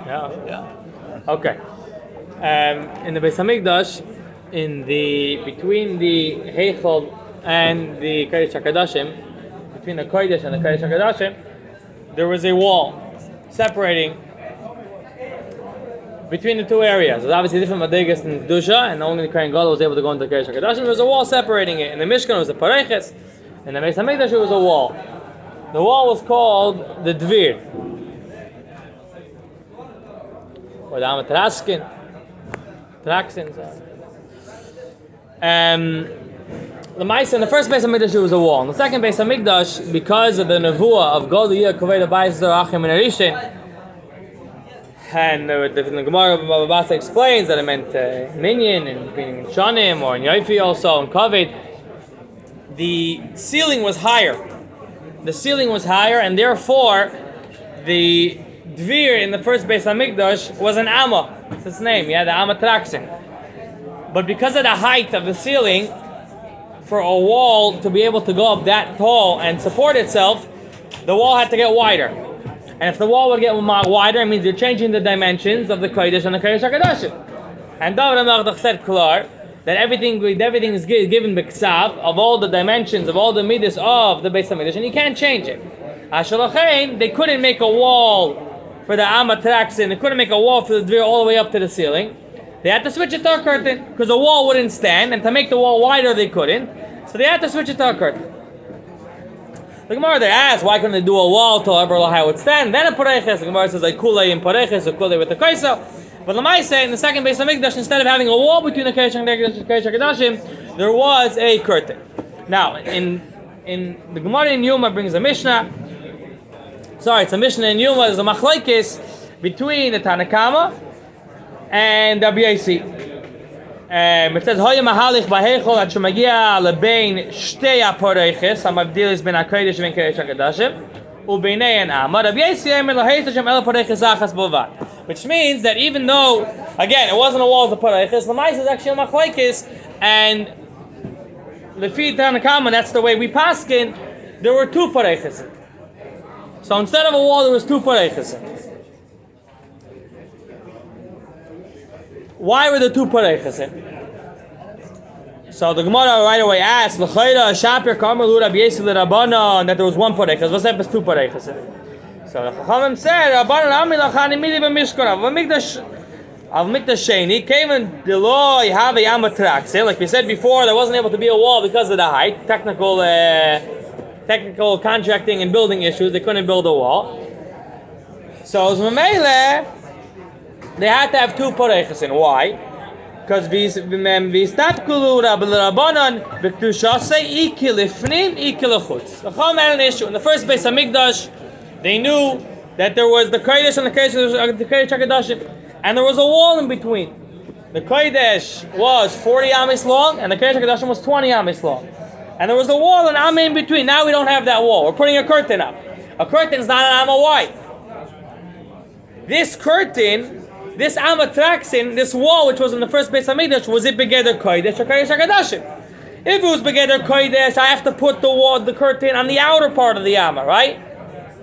Yeah. Okay. In the Beis Hamikdash, between the Heichal and the Kodesh HaKadoshim, between the Kodesh and the Kodesh HaKadoshim, there was a wall separating between the two areas. There's obviously different madrigas in Kedusha, and only the Kohen Gadol was able to go into the Kodesh HaKadoshim. There was a wall separating it. In the Mishkan, it was a pareches. In the Beis Hamikdash, it was a wall. The wall was called the Dvir, or the Amatraskin. The Maisa in the first Beis Hamikdash, it was a wall. In the second Beis Hamikdash, because of the nevuah of Goliyah Kovei Bayis Achim and Arishin, and the Gemara Baba Basa explains that it meant minyan and meaning Shanim or in Yofi also and Koved. The ceiling was higher. The ceiling was higher, and therefore the Dvir in the first Beis Hamikdash was an Amma. It's its name, the Amma Traksin. But because of the height of the ceiling, for a wall to be able to go up that tall and support itself, the wall had to get wider. And if the wall would get wider, it means you're changing the dimensions of the Kodesh and the Kodesh HaKadoshim. And David HaMelech said klar that everything is given b'ksav of all the dimensions, of all the midas of the Beis Hamikdash, and you can't change it. Ashalachein, they couldn't make a wall for the Amatraxin, they couldn't make a wall for the Dvir all the way up to the ceiling. They had to switch it to a curtain, because the wall wouldn't stand, and to make the wall wider they couldn't, so they had to switch it to a curtain. The Gemara there asked, why couldn't they do a wall till everyone how it would stand? Then a pareches, the Gemara says like kulei in pareches, or kulei with the kaisa. But the Maisa, in the second Beis Hamikdash, instead of having a wall between the Kodesh and the Kodesh HaKadoshim, there was a curtain. Now, in the Gemara in Yuma brings a Mishnah. Sorry, it's a Mishnah in Yuma. There's a machlokes between the Tanakama and the Abiyaisi. It says Hoya Mahalich Bahechol at Shemagia Lebein Shtei Aporeiches Hamavdilis Ben Hakodesh Ben Kodesh HaKadoshim Ubeinei and Amar Abiyaisi Emer Laheis Hashem El Poreiches Achas Bovad. Which means that even though, again, it wasn't a wall of the Poreiches, the Ma'is is actually a machlokes, and Lefi Tanakama, that's the way we paskin, there were two Poreiches. So instead of a wall, there was two pareches. Why were there two pareches? So the Gemara right away asked, "L'chayra shapir kamer lu Rabbi Yossi l'Rabbanan," that there was one pareches. What's that? It's two pareches. So the Chachamim said, "Rabbanan ami lachani mili b'mishkan av mikdash sheni kevan deloi have a amatraxin." Like we said before, there wasn't able to be a wall because of the height. Technical contracting and building issues, they couldn't build a wall. So as Mamele, they had to have two pareches. And why? Because v'istapkulu rabbanan b'ktushasei iki lifnim iki lechutz. The Chacham had an issue. In the first Beis Hamikdash, they knew that there was the Kodesh and the Kodesh HaKadoshim, and there was a wall in between. The Kodesh was 40 amis long, and the Kodesh HaKadoshim was 20 amis long. And there was a wall and Amma in between. Now we don't have that wall. We're putting a curtain up. A curtain is not an Amma wide. This curtain, this Amma Traksin, this wall which was in the first Beis Hamikdash, was it Begeder Kodesh or Kodesh HaKadoshim? If it was Begeder Kodesh, I have to put the curtain on the outer part of the Amma, right?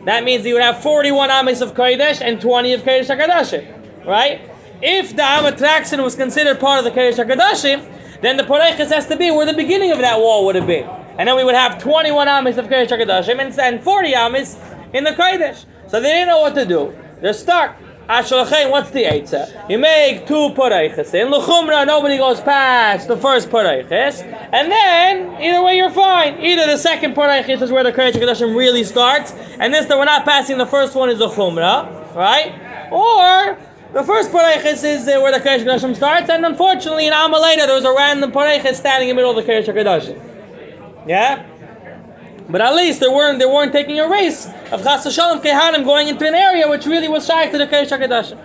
That means you would have 41 Amis of Kodesh and 20 of Kodesh HaKadoshim, right? If the Amma Traksin was considered part of the Kodesh HaKadoshim, then the pareches has to be where the beginning of that wall would have been. And then we would have 21 amis of Kodesh HaKadoshim and 40 amis in the Kodesh. So they didn't know what to do. They're stuck. Ashalachein, what's the eitzah? You make two pareches. In L'chumra, nobody goes past the first pareches. And then, either way you're fine. Either the second pareches is where the Kodesh HaKadoshim really starts, and this that we're not passing the first one is the Chumra, right? Or the first pareches is where the Kodesh HaKadoshim starts, and unfortunately in Amma later there was a random pareches standing in the middle of the Kodesh HaKadoshim. Yeah? But at least they weren't taking a race of Chas V'Shalom Kehanim going into an area which really was shy to the Kodesh HaKadoshim.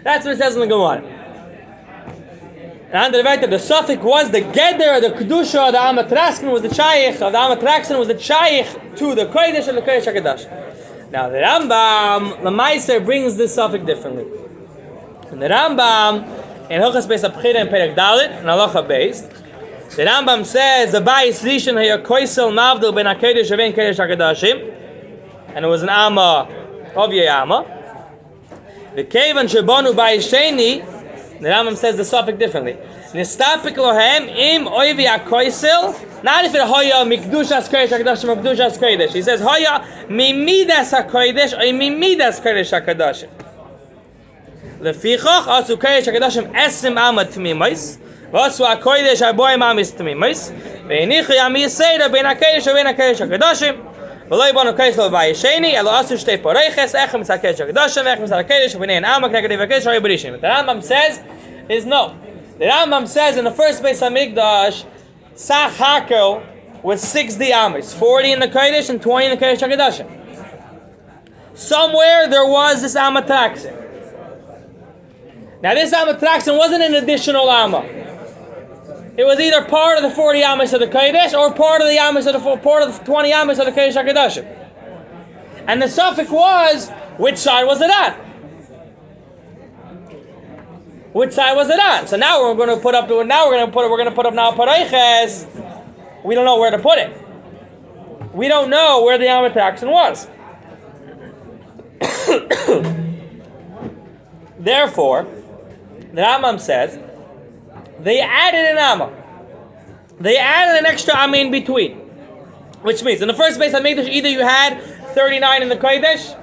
That's what it says in the Gemara. And under the suffix was the Geder, the Kedusha, the Amatraskin was the Shaykh, of the Amatraxin was the Shaykh to the Kodesh and the Kodesh HaKadoshim. Now the Rambam, Lamaiser, brings this suffix differently. And the Rambam, in Hilchos Beis Habechira in Perek Dalet, in Halacha Beis, The Rambam says the Beis Rishon here Koisel Mavdil ben Hakodesh Uvein Kodesh HaKadoshim, and it was an Amma of Yama. The Kevan Shebanu Beis Sheni, the Rambam says the suffix differently. Nistapik lohem im oivi HaKoisel. Not if it hoya mikdushas kodesh HaKadoshim or mikdushas kodesh. He says hoya mimidas HaKodesh or mimidas kodesh HaKadoshim. Lefichach asu kodesh HaKadoshim esim Amma Tmimos. Vasu HaKodesh Aboim Amis Tmimos. Ve'inichu Yami Yisera ben HaKodesh uvein HaKodesh HaKadoshim. V'lo yibonu Koisel Beis Sheni elo asu shtei poreiches echem mitzad kodesh HaKadoshim echem mitzad HaKodesh uvein Amma k'neged HaKodesh ha'yu b'rishim. The Rambam says is no. The Rambam says in the first Beis Hamikdash, Sach Hakel was 60 Amos, 40 in the Kodesh and 20 in the Kodesh HaKadoshim. Somewhere there was this Amatraxin. Now this Amatraxin wasn't an additional Amma. It was either part of the 40 Amos of the Kodesh or part of the 20 Amos of the Kodesh HaKadoshim. And the suffix was, which side was it on? Which side was it on? So now we're going to put up now Pareiches. We don't know where to put it. We don't know where the Amatraxin was. Therefore, the Rambam says they added an Amma. They added an extra Amma in between. Which means in the first Beis Hamikdash either you had 39 in the Kodesh,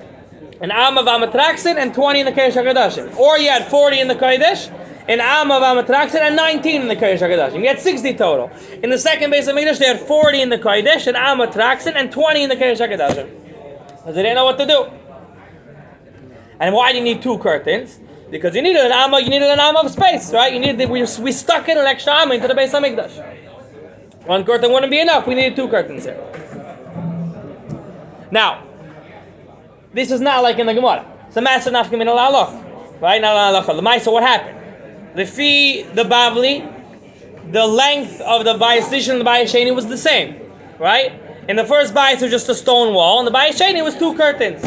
an Amma of Amatraxin, and 20 in the Kodesh HaKadoshim. Or you had 40 in the Kodesh, an Amma of Amatraxin, and 19 in the Kodesh HaKadoshim. You had 60 total. In the second Beis Hamikdash, they had 40 in the Kodesh, an Amatraxin, and 20 in the Kodesh HaKadoshim. Because they didn't know what to do. And why do you need two curtains? Because you needed an Amma of space, right? We stuck in an extra Amma into the Beis Hamikdash. One curtain wouldn't be enough. We needed two curtains here. Now, this is not like in the Gemara. It's a massive nafka min al-halach, right? Not al-halach. The Maisa, what happened? The Bavli, the length of the Beis Rishon and the Beis Sheni was the same, right? In the first Beis was just a stone wall, and the Beis Sheni was two curtains,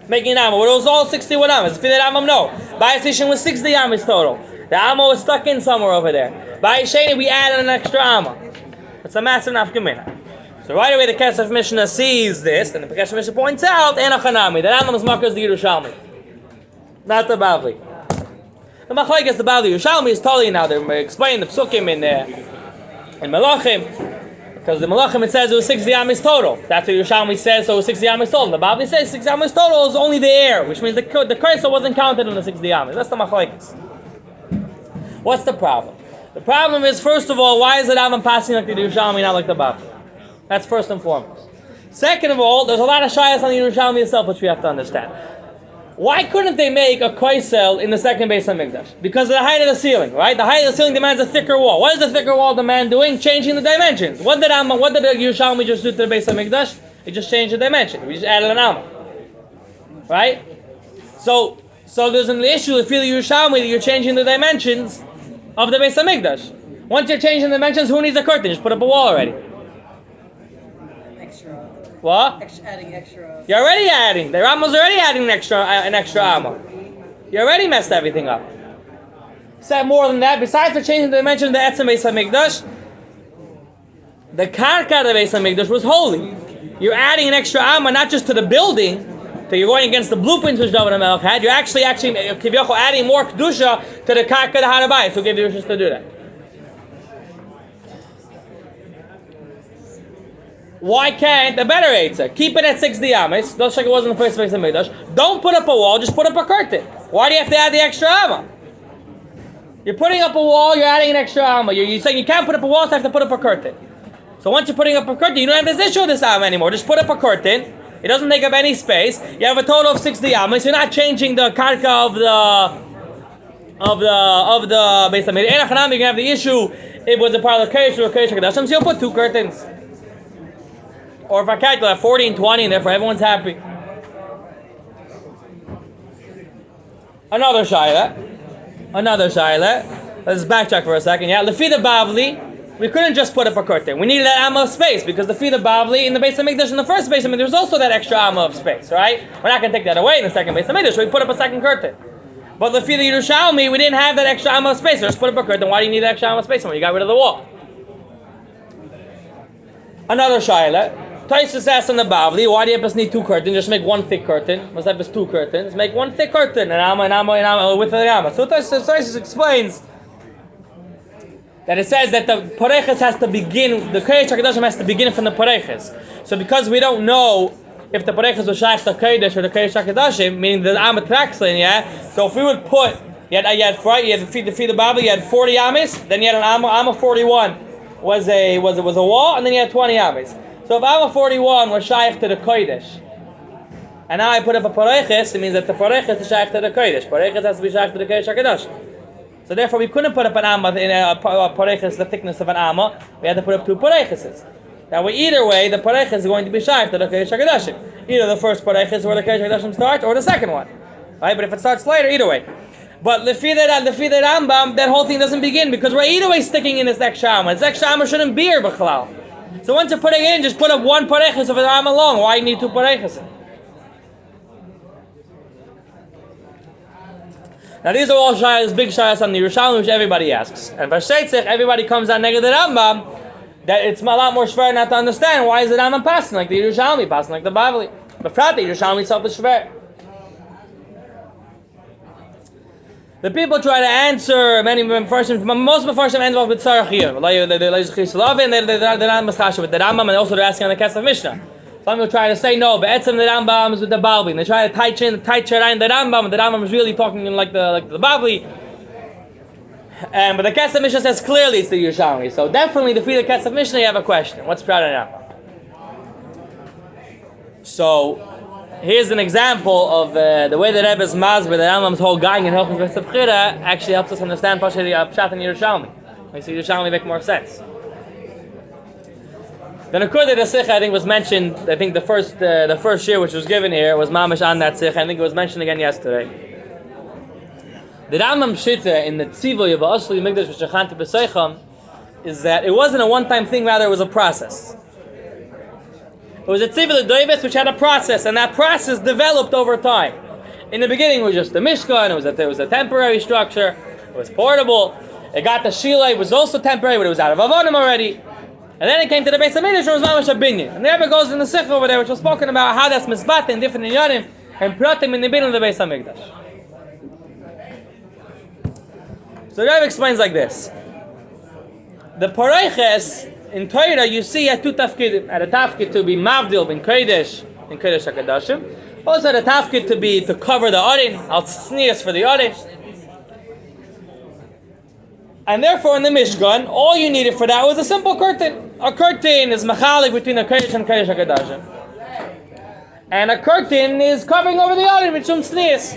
making an Amma. But it was all 61 Ammas. If you did Amma, no. Beis Rishon was 60 Ammas total. The Amma was stuck in somewhere over there. Beis Sheni, we added an extra Amma. It's a massive nafka min. So right away the Kesef Mishnah sees this, and the Kesef Mishnah points out, Enochanami, the Rambam's Makkah is the Yerushalmi, not the Bavli. The Machlokes, the Bavli Yerushalmi is totally now, they're explaining the Psukim in Melachim, because the Melachim it says it was 60 Amis total. That's what Yerushalmi says, so it was 60 Amis total. The Bavli says 60 Amis total is only the air, which means the Kaisa wasn't counted in the 60 Amis. That's the Machlokes. What's the problem? The problem is, first of all, why is the Rambam passing like the Yerushalmi, not like the Bavli? That's first and foremost. Second of all, there's a lot of shayas on the Yerushalmi itself which we have to understand. Why couldn't they make a koisel in the second Beis Hamikdash? Because of the height of the ceiling, right? The height of the ceiling demands a thicker wall. What is the thicker wall demand doing? Changing the dimensions. What did the Yerushalmi just do to the Beis Hamikdash? It just changed the dimension. We just added an Amma. Right? So there's an issue if you're the Yerushalmi that you're changing the dimensions of the Beis Hamikdash. Once you're changing the dimensions, who needs a curtain? Just put up a wall already. What? Adding extra. You're already adding. The Rambam's already adding an extra Amma. You already messed everything up. Said more than that. Besides for changing the dimension of the Etzem Beis Hamikdash, the Karka of the Beis Hamikdash was holy. You're adding an extra Amma not just to the building, so you're going against the blueprints which David HaMelech had. You're actually adding more kedusha to the Karka of the Harabayis. Who gave you the to do that? Why can't a better Eitzah? Keep it at 60 Amas. Just like it was in the first Beis Hamikdash. Don't put up a wall, just put up a curtain. Why do you have to add the extra Amma? You're putting up a wall, you're adding an extra Amma. You're saying you can't put up a wall, so you have to put up a curtain. So once you're putting up a curtain, you don't have this issue with this Amma anymore. Just put up a curtain. It doesn't take up any space. You have a total of 60 Amas. You're not changing the karka of the Beis Hamikdash. You can have the issue. It was a part of the Kodesh or Kodesh HaKadoshim, so you'll put two curtains. Or if I calculate 40 and 20 and therefore everyone's happy. Another shaila. Let's backtrack for a second. Yeah, Lefida Bavli, we couldn't just put up a curtain. We needed that Amma of space because the Lefida Bavli in the Beis Hamikdash, in the first Beis Hamikdash, there's also that extra Amma of space, right? We're not going to take that away in the second Beis Hamikdash, so we put up a second curtain. But Lefida Yerushalmi, we didn't have that extra Amma of space, so just put up a curtain. Why do you need that extra Amma of space when you got rid of the wall? Another shaila. Taisus asks in the Bavli, why do you need two curtains? Just make one thick curtain. Must have two curtains. Make one thick curtain. And with the Amma. So Taisus explains that it says that the pareches has to begin, the Kodesh HaKadoshim has to begin from the pareches. So because we don't know if the pareches was shaykh the Kodesh or the Kodesh HaKadoshim, meaning the Amma Traxlin, yeah? So if we would put, you had to feed the Bavli, you had 40 Amis, then you had an Amma 41 was a wall, and then you had 20 Amis. So if Amma 41 was shaykh to the Kodesh, and now I put up a pareches, it means that the pareches is shaykh to the Kodesh. Pareches has to be shaykh to the Kodesh HaKadoshim. So therefore, we couldn't put up an amma in a pareches, the thickness of an amma. We had to put up two pareches. Now, either way, the pareches is going to be shaykh to the Kodesh HaKadoshim. Either the first pareches where the Kodesh HaKadoshim starts, or the second one. Right? But if it starts later, either way. But lefi the Rambam, that whole thing doesn't begin because we're either way sticking in this extra amma. This extra amma shouldn't be here, b'chalal. So once you're putting it in, just put up one pareches of an amma long. Why do you need two pareches? Now these are all shayas, big shayas on the Yerushalmi, which everybody asks. And for Sheitzich, everybody comes on negative the Rambam, that it's a lot more shver not to understand why is the Rambam passing like the Yerushalmi, passing like the Bavli. But Frat, the Yerushalmi itself is shver. The people try to answer many Mefarshim, most Mefarshim end off with Tzarech Yom. They're not mischasha with the Rambam, and also they're asking on the Kesef Mishnah. Some people try to say no, but Etzem the Rambam is with the Bavli. They try to tight in the Rambam, but the Rambam is really talking like the Bavli. But the Kesef Mishnah says clearly it's the Yerushalmi. So definitely, the Frida Kesef Mishnah, you have a question. What's Prat and Rambam? So here's an example of the way the Rebbe is masber, the Rambam's whole gang in Hilchos Beis Habechira actually helps us understand Pshat and Yerushalmi. Makes the Yerushalmi make more sense. The Nakuda, the Sikha, I think was mentioned. I think the first year which was given here was mamish on that Sikha. I think it was mentioned again yesterday. The Rambam Shita in the Tzivoy of Asli Migdash V'Shachanti B'Seicham is that it wasn't a one-time thing; rather, it was a process. It was a Tzivoy L'Doives which had a process, and that process developed over time. In the beginning, it was just the Mishkan. It was a temporary structure. It was portable. It got the Shila. It was also temporary, but it was out of Avonim already. And then it came to the Beis Hamikdash, it was mamash a binyan. And the Rebbe goes in the Sikh over there, which was spoken about how that's misbat in different inyanim and pratim in the binyan of the Beis Hamikdash. So the Rebbe explains like this: the pareiches in Torah you see at two tafkidim. At a tafkid to be mavdil in Kodesh HaKadoshim. Also at a tafkid to cover the arin, al tznius for the arin. And therefore, in the Mishkan, all you needed for that was a simple curtain. A curtain is machalik between the Kodesh and Kodesh HaKadoshim. And a curtain is covering over the Arin with Shum Tznius.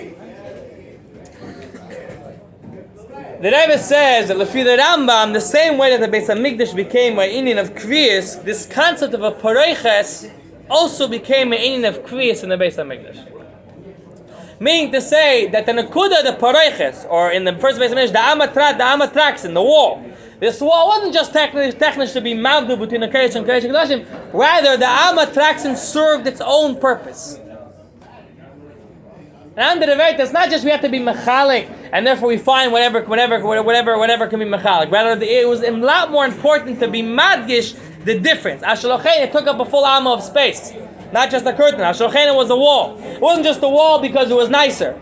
The Rebbe says that Lefi the Rambam, the same way that the Beis Hamikdash became an Indian of Kriyas, this concept of a Pareiches also became an Indian of Kriyas in the Beis Hamikdash. Meaning to say that the Nakuda, the Pareiches, or in the first Beis Hamikdash, the Amatrax in the wall. This wall wasn't just technically to be mavdu between the Kodesh and Kodesh HaKadoshim. Rather, the Amatraxin served its own purpose. And under the Veit, it's not just we have to be mechalik, and therefore we find whatever can be mechalik. Rather, it was a lot more important to be madgish the difference. Ashalochein, it took up a full amma of space. Not just a curtain. Ashlochena was a wall. It wasn't just a wall because it was nicer.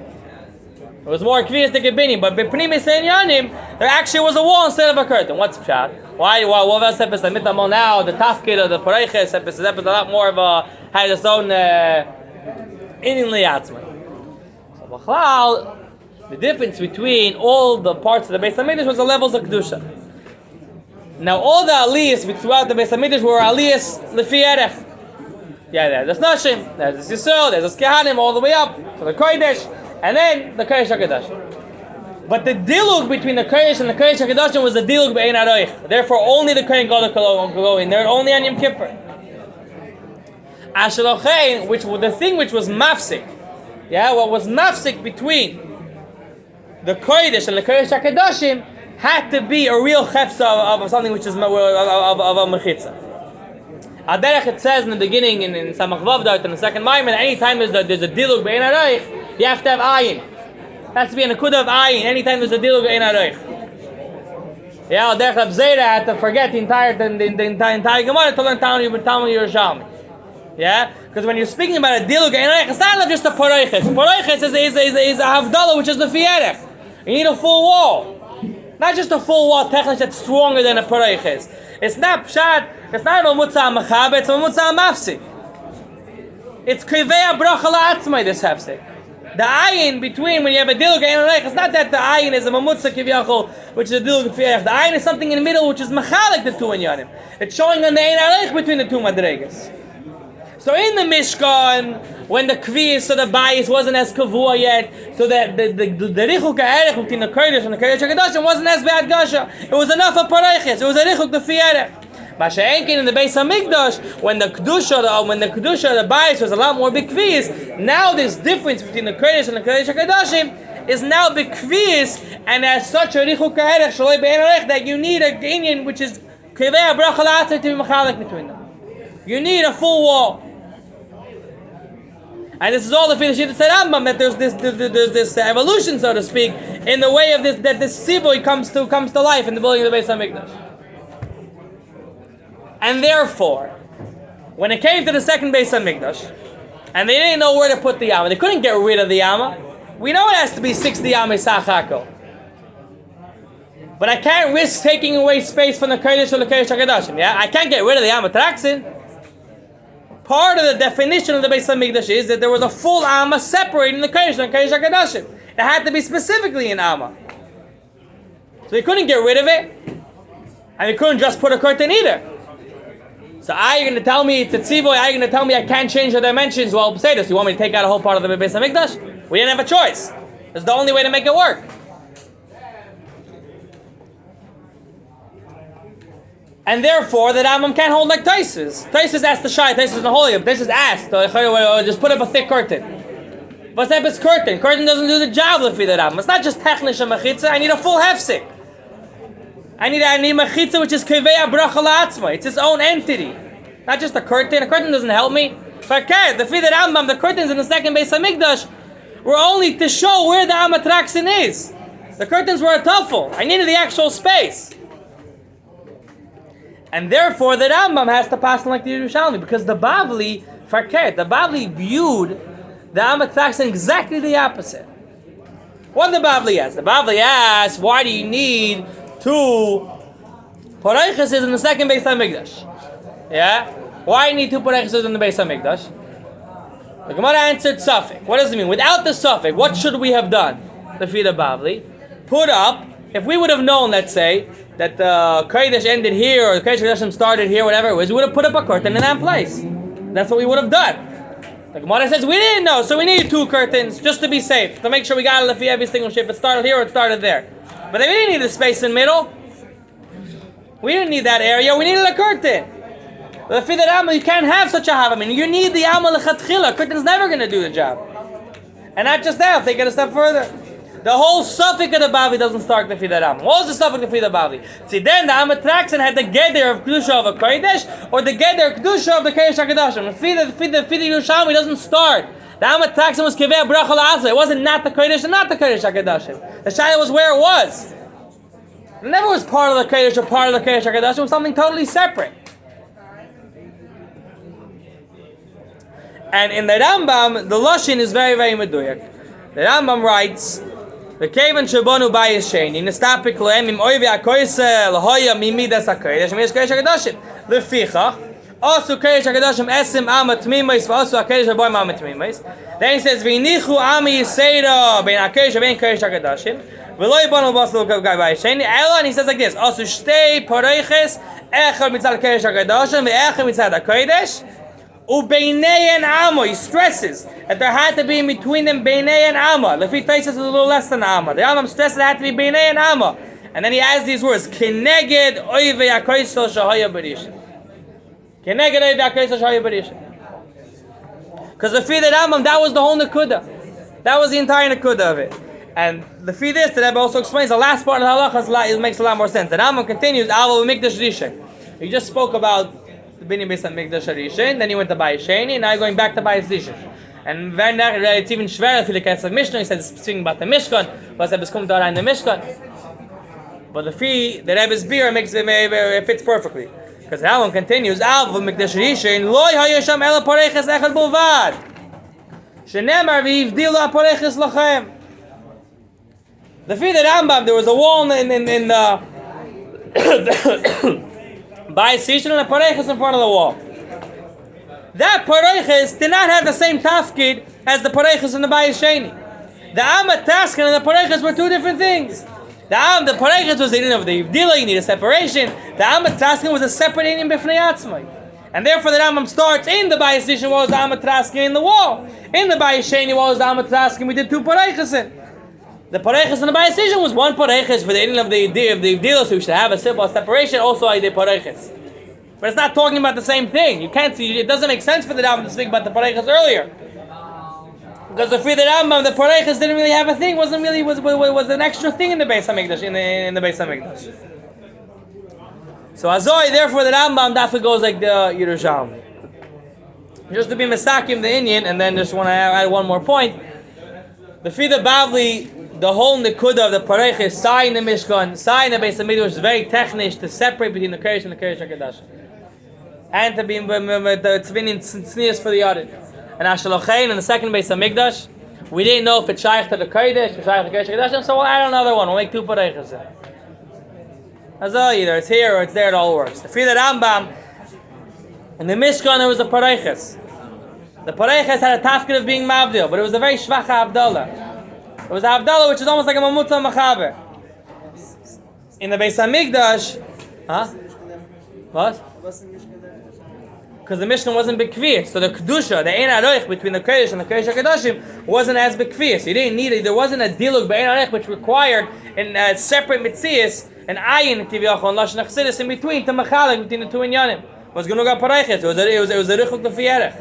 It was more kviyas tekebini. But b'pnimis yanim, there actually was a wall instead of a curtain. What's pshat? Why? What else happens? The mitamol now, the tafkid of the pareiches happens a lot more of a had its own inin liyatzman. So b'chlal, the difference between all the parts of the Beis Hamikdash was the levels of kedusha. Now all the aliyahs throughout the Beis Hamikdash were aliyahs lefi erech. Yeah, there's Nashim, there's Yisrael, there's Kehanim, all the way up to the Kodesh, and then the Kodesh HaKadosh. But the dilug between the Kodesh and the Kodesh HaKadosh was the dilug be'ein aroich. Therefore, only the Kohen Gadol could go in there, only on Yom Kippur. Ashalochein, which was the thing which was mafsik, what was mafsik between the Kodesh and the Kodesh HaKadoshim had to be a real chefza of something which is of a mechitza. Aderech, it says in the beginning in Samach Vav in the second Maimon, anytime there's a dilug be'ein aroich, you have to have ayin. It has to be an akudah of ayin. Anytime there's a dilug be'ein aroich. Yeah, Derech Reb Zera had to forget the entire Gemara to learn Talmud Yerushalmi. Yeah, because when you're speaking about a dilug, it's not just a paroiches. Paroiches is a havdalah, which is the fierech. You need a full wall, not just a full wall. Technically, that's stronger than a paroiches. It's not pshat. It's not a mutzah machab. It's a mutzah mafsik. It's krivei bracha la'atzmai. This hefsek. The ayin between when you have a dilug and it's not that the ayin is a mamutza kiviyachol, which is a dilug fierech. The ayin is something in the middle, which is machalik the two inyanim. It's showing on the ein areich between the two madregas. So in the Mishkan, when the kviz, so the bias wasn't as kavua yet, so that the richuk ha'erech between the kodesh and the kodesh hakadoshim wasn't as bad gasha. It was enough of parayches. It was a richuk the fierech. Masha'enkin in the Beis Hamikdash, when the kedusha, the bias was a lot more big kviz. Now this difference between the kodesh and the kodesh hakadoshim is now big kviz, and as such a richuk ha'erech shaloi be'en arech that you need a inyan which is krivei bracha la'atzmai to be machalik between them. You need a full wall. And this is all the Shita said Rambam, that there's this evolution, so to speak, in the way of this, that this tziboy comes to life in the building of the Beis Hamikdash. And therefore, when it came to the second Beis Hamikdash, and they didn't know where to put the Yama, they couldn't get rid of the Yama. We know it has to be 60 Yama Sachako. But I can't risk taking away space from the Kodesh or the Kodesh HaKadoshim, yeah? I can't get rid of the Yama Traxin. Part of the definition of the Beis Hamikdash is that there was a full Amma separating the Kodesh and the Kodesh HaKadoshim. It had to be specifically an Amma. So they couldn't get rid of it, and they couldn't just put a curtain either. So are you going to tell me it's a tzivoy? Are you going to tell me I can't change the dimensions? Well, say this. You want me to take out a whole part of the Beis Hamikdash? We didn't have a choice. It's the only way to make it work. And therefore, the Rambam can't hold like Taisus. Taisus asked the Shai, Taisus is the holy. Taisus asked, just put up a thick curtain. What's up is curtain? Curtain doesn't do the job of the Rambam. It's not just technish and mechitza. I need a full hefsik. I need mechitza, which is kivei bracha la'atzma. It's its own entity, not just a curtain. A curtain doesn't help me. Okay, the Rambam, the curtains in the second Beis Hamikdash were only to show where the Amatraxin is. The curtains were a tuffle. I needed the actual space. And therefore, the Rambam has to pass on like the Yerushalmi, because the Bavli viewed the Amatraxin exactly the opposite. What did the Bavli ask? The Bavli asked, why do you need two Parayches in the second Beis Hamikdash? Yeah? Why do you need two Parayches in the Beis Hamikdash? The Gemara answered Safek. What does it mean? Without the Safek, what should we have done? The Fida Bavli. Put up, if we would have known, let's say, that the Kodesh ended here, or the Kodesh Kodeshim started here, whatever it was, we would have put up a curtain in that place. That's what we would have done. The Gemara says, we didn't know, so we needed two curtains, just to be safe, to make sure we got it for every single ship. It started here or it started there. But then we didn't need the space in the middle. We didn't need that area, we needed a curtain. But for the Rambam, you can't have such a havamim. You need the Amal Lechatchila. Curtain's never going to do the job. And not just that, I'll take it a step further. The whole suffix of the Bavli doesn't start the Fida Rambam. What was the suffix of the Fida Bavli? See, then the Amatraxin had the Geder of Kedusha of a Kodesh, or the Geder of Kedusha of the Kodesh HaKadoshim. The Fida Yerushalmi doesn't start. The Amatraxin was Kivei Bracha La'aseh. It wasn't not the Kodesh and not the Kodesh HaKadoshim. The Shayla was where it was. It never was part of the Kodesh or part of the Kodesh HaKadoshim. It was something totally separate. And in the Rambam, the Lashon is very, very meduyak. The Rambam writes, "V'kevan shabonu bayis sheni nestapik lohem im oivi akoyse lahoya mimidas hakodesh mish kodesh hakedoshim lefichach also kodesh hakedoshim esim amat tmimis v'asu hakodesh haboyim amat tmimis." Then he says, "V'inichu ami yiseira bein hakodesh bein kodesh hakedoshim v'lo yibonu b'asu bayis sheni." And he says like this: "Also shtei pareiches echad mitzad kodesh hakedoshim ve'echad mitzad hakodesh." Ubeinei and Amo, he stresses that there had to be in between them Beinei and Amo. Lefi Taisus is a little less than Amo. The Rambam stresses there had to be Beinei and Amo. And then he adds these words, Keneged oivei hakoisel shahaya b'rishon. Keneged oivei hakoisel shahaya b'rishon. Because the Fida Rambam, that was the whole Nakuda. That was the entire Nakuda of it. And the Fida the Rebbe also explains the last part of the halachas, it makes a lot more sense. The Rambam continues, Avo v'mikdash rishon. He just spoke about the Bini Beis Hamikdash Rishon, then he went to Bayis Sheni, and now you're going back to Bayis Rishon. And when it's even schwerer, if you look at the Mishnah, he says speaking about the Mishkan, was er bis kommt da rein the Mishkan. But the fee that Rebbe's beer it fits perfectly. Because the Rambam continues, Av Mikdash Rishon loy hayasham ela pareches echad bulvad. Shenemar v'ivdilu pareches lachem. The fee that Rambam, there was a wall in the Beis Habechira and a pareches in front of the wall. That pareches did not have the same tafkid as the pareches in the Beis Sheni. The amataskin and the pareches were two different things. The pareches was the din of the Yivdila, you need a separation. The amataskin was a separate in b'fnei atzmai. And therefore the Rambam starts in the Beis Habechira was the amataskin in the wall. In the Beis Sheni was the amataskin, we did two pareches in. The pareches in the Beis Habechira was one pareches for the din of the Yivdila, so we should have a simple separation, also I did pareches. But it's not talking about the same thing. You can't see, it doesn't make sense for the Rambam to speak about the pareches earlier. Because the Rambam, the pareches didn't really have a thing. Was an extra thing in the Beis Hamikdash in the Beis Hamikdash. So Azoi, therefore, the Rambam definitely goes like the Yerushalmi. Just to be Mesakim the Inyan, and then just want to add one more point. The Fida Bavli, the whole Nikuda of the pareches, Sai in the Mishkan, Sai in the Beis Hamikdash is very technisch to separate between the Kodesh and the Kodesh HaKadosh, and to be tzvinin tznius for the other. And Ashalochein in the second Beis Hamikdash, we didn't know if it's shaykh to the Kodesh or shaykh to the Kodesh HaKadoshim, so we'll add another one. We'll make two pareches. As well, either it's here or it's there, it all works. The Fida Rambam, in the Mishkan there was a pareches. The pareches had a tafkid of being mavdil, but it was a very shvacha Abdallah. It was a Abdallah which is almost like a mamutza machaber. In the Beis Hamikdash, what? Because the Mishnah wasn't bekviyas, so the kedusha, the ein aroich between the kodesh and the kodesh hakadoshim wasn't as bekviyas. You didn't need it. There wasn't a dilug be'ein aroich which required in separate mitzias an ayin tiviyachon lashon achsidus in between to machalik between the two inyanim. Was going to go pareches. It was a richuk the fiyerech.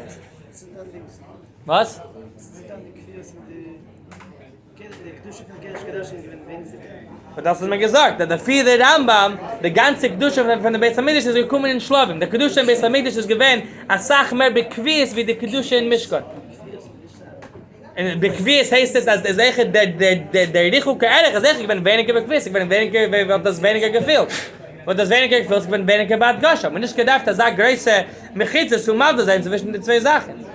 What? But that's what man gesagt, that the fee the Rambam, the ganze Kedusha from the Beis Hamikdash is gekommen in Shlovim. The Kedusha in Beis Hamikdash is given a sach mehr bekvies wie the Kedusha in Mishkan. And bekvies heißt es, als der Richuk erich, als ich bin weniger bekvies, ich bin weniger, weil das weniger gefehlt. Und das weniger gefehlt, ich bin weniger bad Gasha. Man nicht gedacht, dass größe Mechitze zu Mavda sein zwischen den zwei Sachen.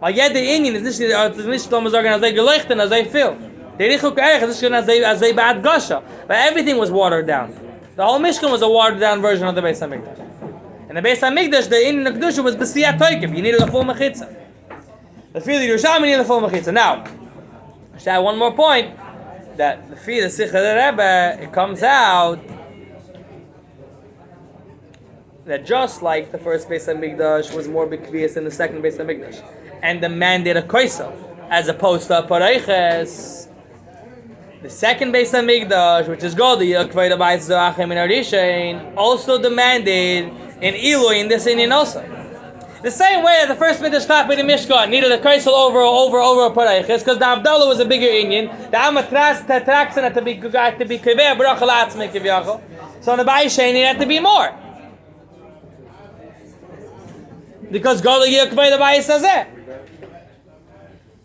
Weil jeder Indien ist nicht, sagen, als geleuchtet, als viel. The Richuk Erech is as they bad Gasha. But everything was watered down. The whole Mishkan was a watered down version of the Beis Hamikdash. In the Beis Hamikdash, the in the Kedusha was B'siyat Toikim. You needed a full Mechitza. The Fili Yerushalmi needed a full Mechitza. Now, I should add one more point, that the Fili, the Sikha the Rebbe, it comes out that just like the first Beis Hamikdash was more B'kviyas than the second Beis Hamikdash, and demanded a Koisel, as opposed to a Pareiches, the second Beis Hamikdash, which is Godi, also demanded an Eloi in this Indian also. The same way that the first Mikdash Chaf with the Mishkan needed a Kaisel over a Pareiches, because the Abdullah was a bigger Indian, the Amatras Tatraxan had to be Kiveh, Barachal Atzmei Kivyachal. So on the Beis Sheni had to be more. Because Godi Yekvei the Beis Hazeh.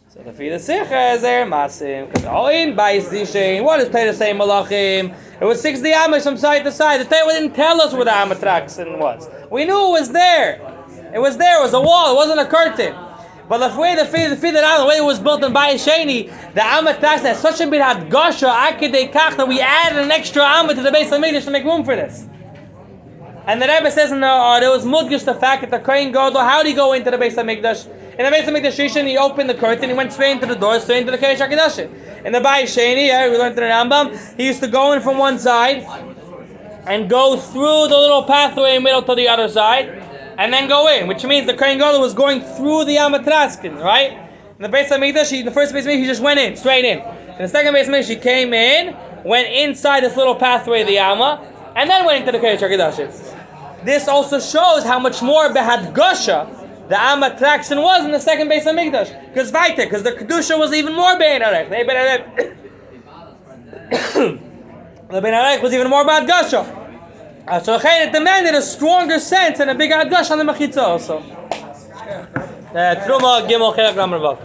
So the Fida Sikha is there, Masim, because all in Beis Dishin, what is Torah saying Malachim? It was 60 Amos from side to side. The Torah didn't tell us where the Amatraxin was. We knew it was there. It was there, it was a wall, it wasn't a curtain. But the way the way it was built in Beis Sheni, the Amatraxin has such a bit had Gasha, Akidei Kach, that we added an extra Amma to the Beis Hamikdash to make room for this. And the Rebbe says there was mudgish the fact that the Kohen Gadol, how did he go into the Beis Hamikdash? In the Beis Hamikdash Rishon, he opened the curtain, he went straight into the door, straight into the Kodesh HaKadoshim. In the Beis Sheni, we learned in the Rambam, he used to go in from one side and go through the little pathway in the middle to the other side, and then go in, which means the Kohen Gadol was going through the Amatraskin, right? In the Beis Hamikdash, the first Beis Hamikdash, he just went in, straight in. In the second Beis Hamikdash, he came in, went inside this little pathway of the Amma, and then went into the Kodesh HaKadoshim. This also shows how much more Behad Gosha the Amatraxin was in the second Beis Hamikdash. Because the Kedusha was even more Bein Arech. The Bein Arech was even more Behad Gosha. So it demanded a stronger sense and a bigger Behad Gosha on the Mechitza also. Truma Gimel Chelak Ramar Vav.